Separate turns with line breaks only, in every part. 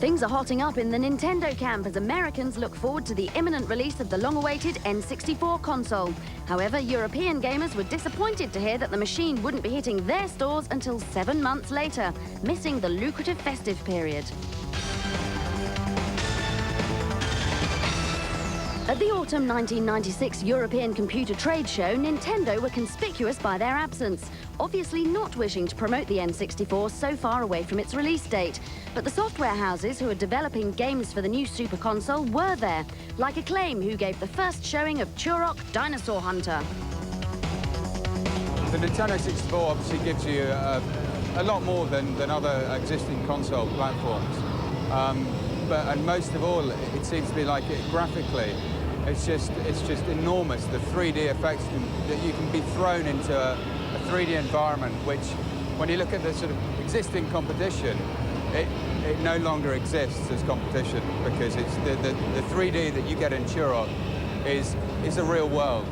Things are hotting up in the Nintendo camp as Americans look forward to the imminent release of the long-awaited N64 console. However, European gamers were disappointed to hear that the machine wouldn't be hitting their stores until 7 months later, missing the lucrative festive period. At the autumn 1996 European Computer Trade Show, Nintendo were conspicuous by their absence, obviously not wishing to promote the N64 so far away from its release date. But the software houses who are developing games for the new Super Console were there, like Acclaim, who gave the first showing of Turok Dinosaur Hunter.
The Nintendo 64 obviously gives you a lot more than other existing console platforms. And most of all, it seems to be like graphically, it's just enormous. The 3D effects that you can be thrown into a 3D environment, which, when you look at the sort of existing competition, it no longer exists as competition, because it's the 3D that you get in Turok is a real world.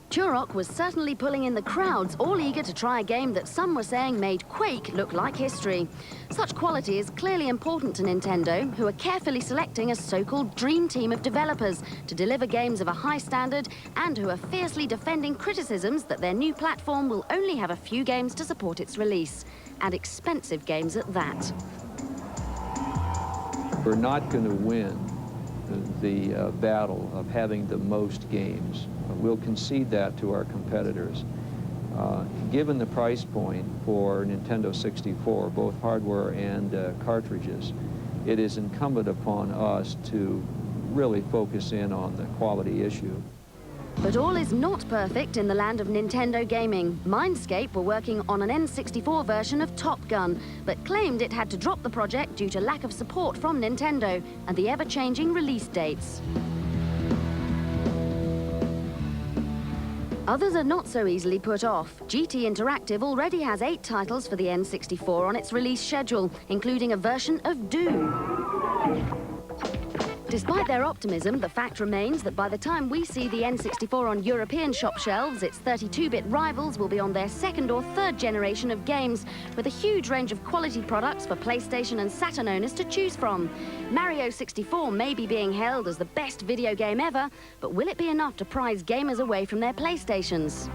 Turok was certainly pulling in the crowds, all eager to try a game that some were saying made Quake look like history. Such quality is clearly important to Nintendo, who are carefully selecting a so-called dream team of developers to deliver games of a high standard, and who are fiercely defending criticisms that their new platform will only have a few games to support its release, and expensive games at that.
We're not going to win the battle of having the most games. We'll concede that to our competitors. Given the price point for Nintendo 64, both hardware and cartridges, it is incumbent upon us to really focus in on the quality issue.
But all is not perfect in the land of Nintendo gaming. Mindscape were working on an N64 version of Top Gun, but claimed it had to drop the project due to lack of support from Nintendo and the ever-changing release dates. Others are not so easily put off. GT Interactive already has 8 titles for the N64 on its release schedule, including a version of Doom. Despite their optimism, the fact remains that by the time we see the N64 on European shop shelves, its 32-bit rivals will be on their 2nd or 3rd generation of games, with a huge range of quality products for PlayStation and Saturn owners to choose from. Mario 64 may be being hailed as the best video game ever, but will it be enough to prize gamers away from their PlayStations?